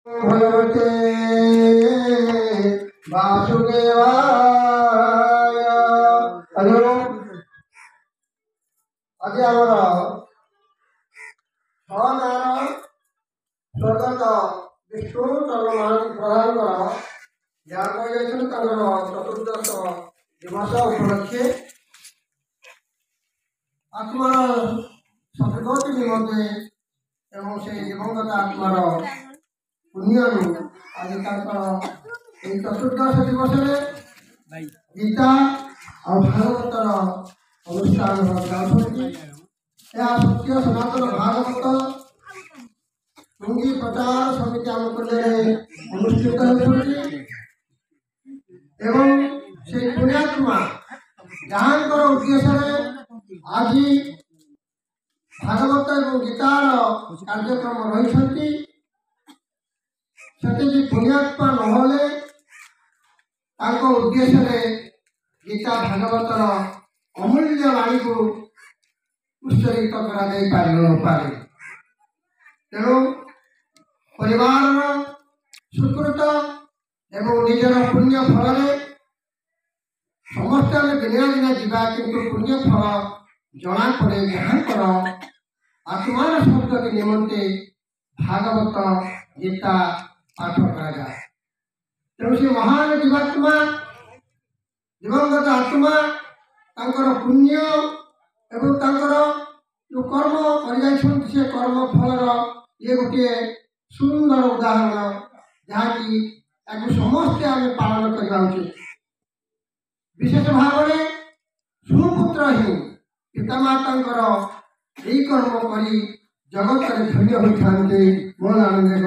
भगवते वासुदेवाय। आज आमर स्वर्गत विष्णु चंद्रमान प्रधान जहाँ कह चतुर्दश दिवस उपलक्षे आत्मार सदगति निमंते एवं से दिवंगत आत्मार पुण्य आज चतुर्दश दिवस गीता और भागवतर अनुष्ठान सत्य सनातन भागवत टुंगी प्रचार समिति आनुकूल्य अनुष्ठित एवं से पुण्यात्मा जहाँ उद्देश्य आज भागवत और गीतार कार्यक्रम रही से पुण्यात्मा नहले उद्देश्य गीता भागवतर अमूल्य वाणी को उत्सर्गित कर तेणु परिवार सुकृत एवं निजर पुण्य फल समस्त दिने दिने जावा किंतु पुण्य फल जना पड़े जहाँकर आत्मार शब्द निमंते भागवत गीता पाठ करा तेणु से महान जीवात्मा दिवंगत आत्मा तांकर पुण्य एवं तांकर जो कर्म कर से कर्म फलर ये गोटे सुंदर उदाहरण जहाँकि समस्ते आम पालन करवा उचित विशेष भाव में सुपुत्र ही पितामाता यही कर्म कर जगत में धन्य होते मोल आनंद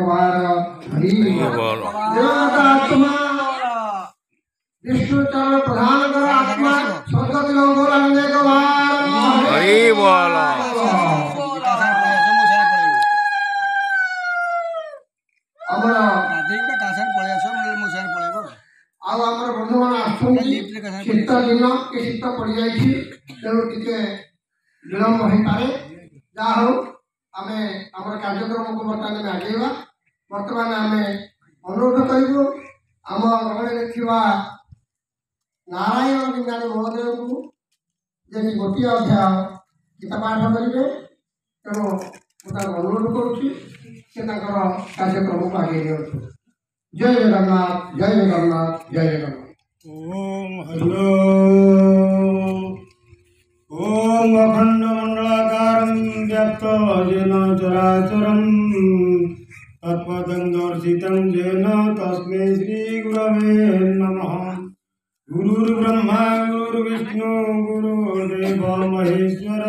आत्मा विष्णु चरण प्रधान आत्मा स्वर्ग मोल आनंद बंधु मैंने शीत दिन के शीत पड़ जाए तेणु टे विलम्ब हो पाए जहा हूँ आम आम कार्यक्रम को बर्तमान आगेवा बर्तमान आम अनुरोध करूँ आम गहणे देखा नारायण विज्ञानी महोदय को जे गोटे अध्याय गीता पाठ करेंगे तेणु मुझे अनुरोध करुँच कार्यक्रम को आगे दिखाँ जय जगन्नाथ जय जगन्नाथ जय जगन्नाथ। ओम हरि ओम अखंड मंडलाकारं व्याप्तं चराचरं तत्पदं दर्शितं येन तस्मै श्री गुरवे नमः। गुरुर्ब्रह्मा गुरुर्विष्णु गुरुर्देव महेश्वर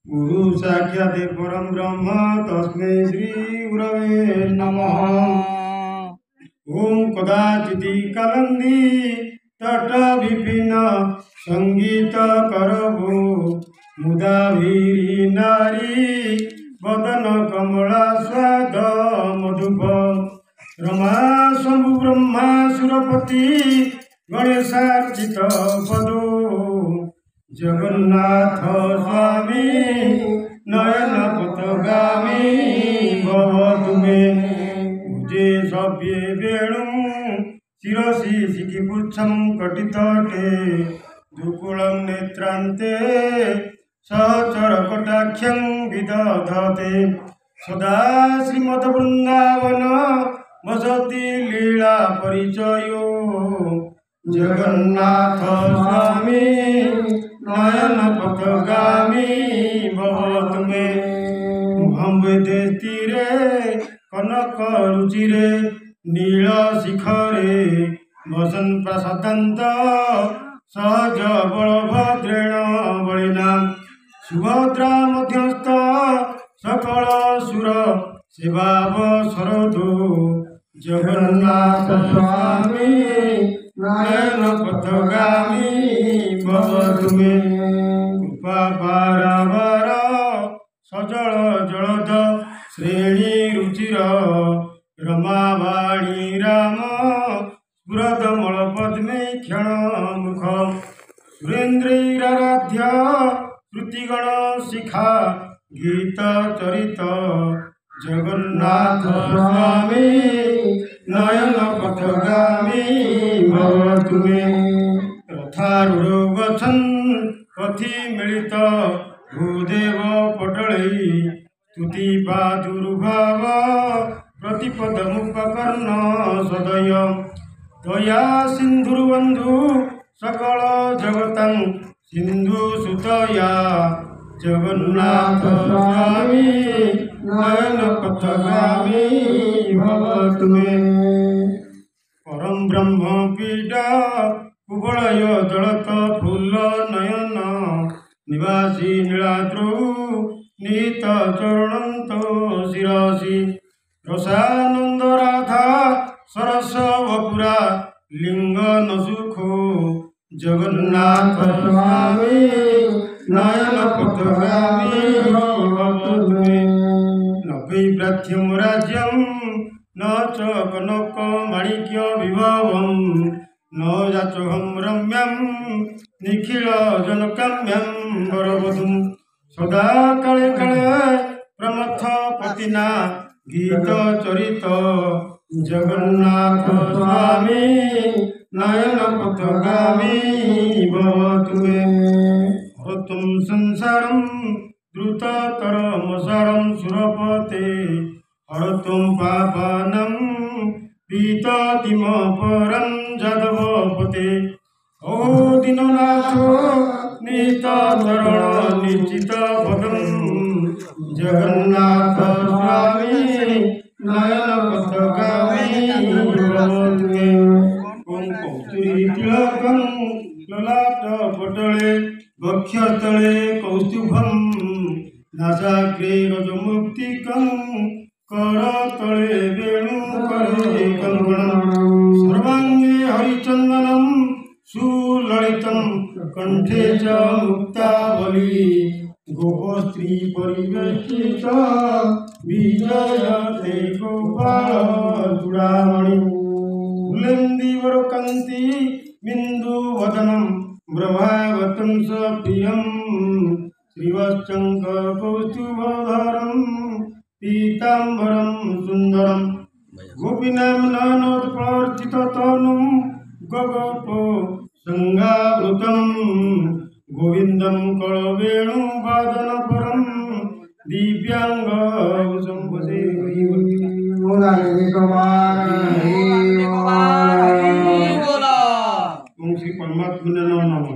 गुरु साक्षात् परं ब्रह्म तस्मै श्री गुरवे नमः। ओम कदाचिति कलंदी तट विपिन संगीत करभो मुदाभिरी नारी बदन कमला स्वाद मधुप रमा शंभु ब्रह्मा सुरपति गणेशार्चित पदो जगन्नाथ स्वामी नयन पथगामी भव तुमे मुझे सभ्ये वेणु शिरसि शिखिपुच्छं कटितटे दुकुलं नेत्रान्ते सहचर कटाक्षं विदधते सदा श्रीमद्वृन्दावन वसति लीला परिचयो जगन्नाथ स्वामी नयन पथगामी भव तुमे मुहम्मदे तीरे कनक रुचिरे नील शिखरे वसन प्रसादंत सहज बलभद्रेण बलिना सुभद्रा मध्यस्थ सकल सुर सेवावसरदो जगन्नाथ स्वामी नयन पथगामी भव तुमे कृपा पारावार सजल जलद श्रेणी रुचिर रमावाणी राम स्फुरदमल पद्मे क्षण मुख सुरेन्द्रैराध्य श्रुतिगण शिखा गीत चरित जगन्नाथ स्वामी नयन पथगामी भव तुमे रथारूढ़ गछन् पथि मिलित भूदेव पटलै स्तुति पादुर्भाव प्रतिपदमुपकर्ण सदय दया सिन्धुर्बन्धु सकल जगतं सिन्धु सुतया जगन्नाथ स्वामी नयन पथगामी भव तुमे परम ब्रह्म पीडा कुवलय जलत फूल नयन निवासी नीलाद्रौ नीत चरणंत शिरसि रसानंद राधा सरस वपुरा लिंग नसुखो जगन्नाथ स्वामी नयन पथगामी भव तुमे नवै प्राथ्यं राज्यं न च कनक माणिक्य विभवं न जाचहं रम्यं निखिल जनकाम्यं वरवधूं सदा काले काले प्रमथ पतिना गीत चरित जगन्नाथ स्वामी नयन पथगामी भव तुमे हरतुं संसारं द्रुततरमसारं सुरपते हरतुं पापानं पीततिमपरं जादवपते ओ दीननाथ नितरण निश्चित पदं जगन्नाथ स्वामी नयन पथगामी भव तुमे ओं कौस्तुरी तिलकं ललाट पटले वक्षतले कौस्तुभं नासाग्रे गजमुक्तिकं करतले वेणुकरे कङ्कणं सर्वाङ्गे हरिचन्दनं सुललितं कंठे च मुक्तावली गोपस्त्री परिवेष्टित विजयते गोपाल चूड़ामणि कुलेन्दीवर कान्ति बिन्दु वदनं ब्रह्मावतं स प्रियं श्रीवत्संक कौस्तुभधरं पीताम्बरं सुन्दरं गोपीनां नयनोत्प्लर्चिततनुं गगोपो संगावृतं गोविन्दं कलवेणुवादनपरं दिव्याङ्गं सम्पदे ओं श्री परमात्मने नमः।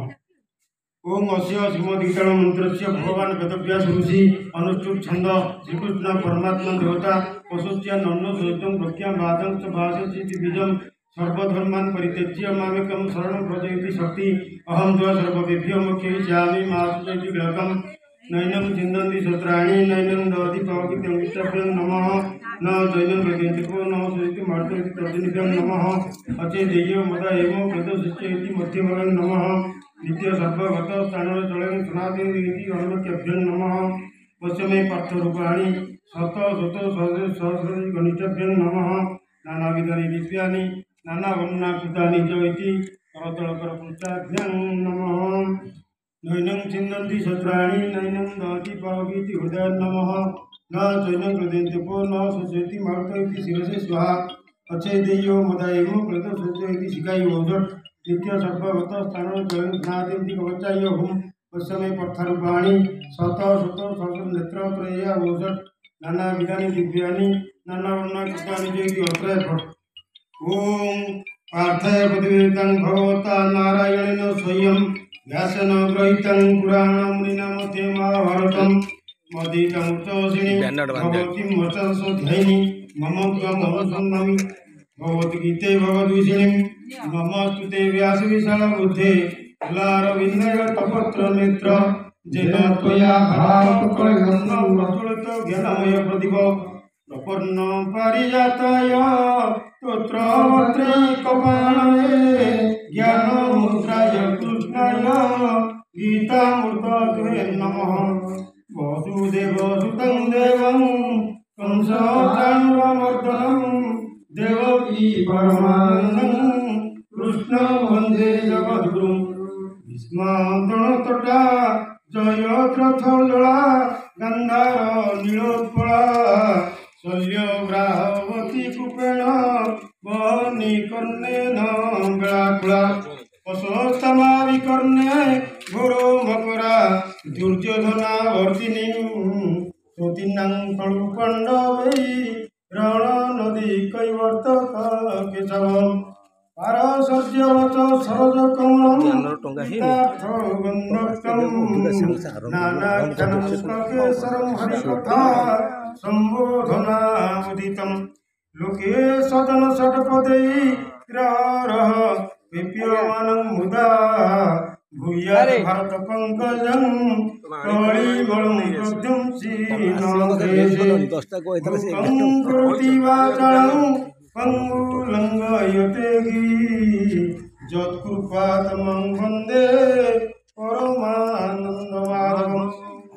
ओं अस्य श्रीमद्गीता मंत्रस्य भगवान वेदव्यास ऋषि अनुष्ठुप छंद श्रीकृष्ण परमात्मा देवता पशुच्य नन्नो सहितं प्रज्ञा वादं च भाषयति बीजं सर्वधर्मान् परित्यज्य मामेकं शरणं व्रज इति शक्ति अहं त्वा सर्वभ्यो मोक्षयिष्यामि मा शुचैति ग्लकं नैनं चिन्दन्ति शस्त्राणि नैनं दहति पावकीत्यङ्गिष्टाभ्यां नमः न जैनं प्रत्यन्तिको न सुइति मार्तयति तर्जनिभ्यां नमः अचे देयो मदा एवं प्रदोषिष्य इति मध्यमगं नमः नित्य सर्वगत स्थानरे चलं सनातन इति अनुमत्यभ्यं नमः पश्चिमे पार्थरूपाणि शत शत सहस्र गणिताभ्यं नमः नानाविधानि दिव्यानि नानावर्णाकृतानि च इति करतलकरपुष्टाभ्यं नमः नैनं चिन्दन्ति शस्त्राणि नैनं दहति पावकीति हृदय नमः न चैनं कृदन्त्यपो न शोचयति मार्तयति शिरसे स्वाहा अचेदेयो मदा एवं प्रदोषिष्य शिखाय ओषट नित्य सर्वगत स्थान चलन स्नाति कवचाय हुम पश्चिमे पर्थरूपाणि शत शत सहस्र नेत्रत्रय ओषट नाना विधानि दिव्यानि नानावर्णाकृतानि च अत्रय फट् ओं पार्थय प्रतिवेदितं भगवता नारायणेन स्वयं व्यासेन ग्रहीतं पुराणमुनिना मध्ये महाभारतं मदितं उच्चवसिनी भगवतीं वर्चस्वध्यायिनी मम त्वमवसन्नामि भगवद्गीते भगवद्विषिणीं नमस्तुते व्यासविशालबुद्धे कुलारविन्दगतपत्र नेत्र जेन त्वया भावकलयं प्रचलित ज्ञानमय प्रदीप प्रपन्न पारिजाताय तोत्रवत्रैकपाणये ज्ञानमुद्राय कृष्णाय गीतामृतये नमः वसुदेवसुतं देवं कंसचाणूरमर्दनं देवकी परमानन्दं कृष्णं वन्दे जगद्गुरुं शल्यग्राहवती कुपेण वहनी कर्णेन व्याकुला असस्तमाविकर्णे घोरो मकरा दुर्योधनावर्तिनी श्रुतिनां खलु पाण्डवै रणनदी कैवर्तक केशवम् पारशर्यवच सरजकमलं नानाख्यानं हरिकथा सम्बोधनामुदितं लोके सदन षट्पदैरहरः विप्यमानं मुदा भूयात् भारत पंकजं कलिमलं प्रद्युम्सीनोदेशे वाचालं पंगुलंगयते यत्कृपातमं वन्दे परमानन्दमाधवं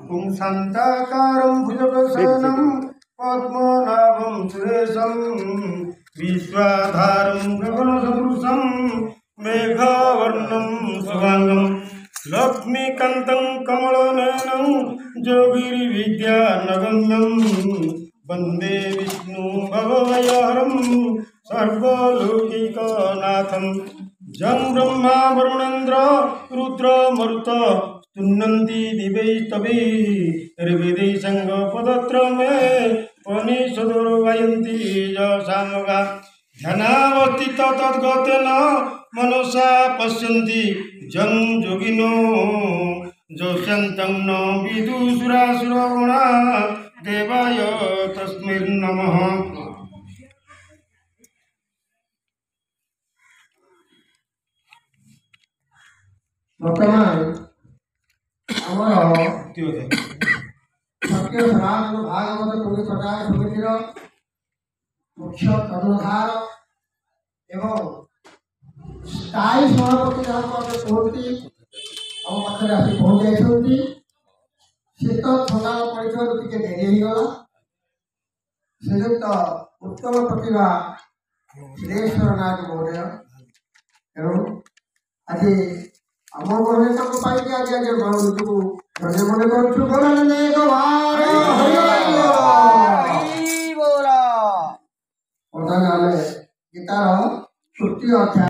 पुं शान्ताकारं भुजगशयनं पद्मनाभं सुरेशं विश्वाधारं गगनसदृशं मेघवर्णं शुभांगं लक्ष्मीकान्तं कमलनयनं योगिर्विद्यानगम्यं वन्दे विष्णु भवभयहरं सर्वलौकिकनाथं जं ब्रह्मा वरुणेन्द्र रुद्रमरुत स्तुन्नन्ति दिवैस्तवैर्वेदै सङ्गपदत्रमे उपनिषदो गायन्ति यशामगा ध्यानावस्थित तद्गतेन मनसा पश्यन्ति जं योगिनो जोष्यन्तं न विदुषुरासुरगणा देवाय तस्मै नमः। वर्तमान ଆମର ସତ୍ୟ ସନାତନ ଭାଗବତ ଟୁଙ୍ଗି ପ୍ରଚାର ସମିତିର ମୁଖ୍ୟ କର୍ଣ୍ଣଧାର ଏବଂ ସ୍ଥାୟୀ ସଭାପତି ଯାହାକୁ ଆମେ କୁହନ୍ତି ଆମ ପାଖରେ ଆସି ପହଞ୍ଚି ଯାଇଛନ୍ତି। ଶୀତ ଥଣ୍ଡା ପଡ଼ିଥିବାରୁ ଟିକେ ଡେରି ହେଇଗଲା। ଶ୍ରୀଯୁକ୍ତ ଉତ୍ତମ ପ୍ରତିଭା ଶ୍ରୀଶ୍ୱର ନାୟକ ମହୋଦୟ ଏବଂ ଆଜି ଆମ ଗଣନେତାଙ୍କ ପାଇକି ଆଜି ଆଜି ଗଣନୀତିକୁ ଧନ୍ୟ ମନେ କରୁଛୁ। ବର୍ତ୍ତମାନ ଆମେ ଗୀତାର ତୃତୀୟ ଅଧ୍ୟାୟ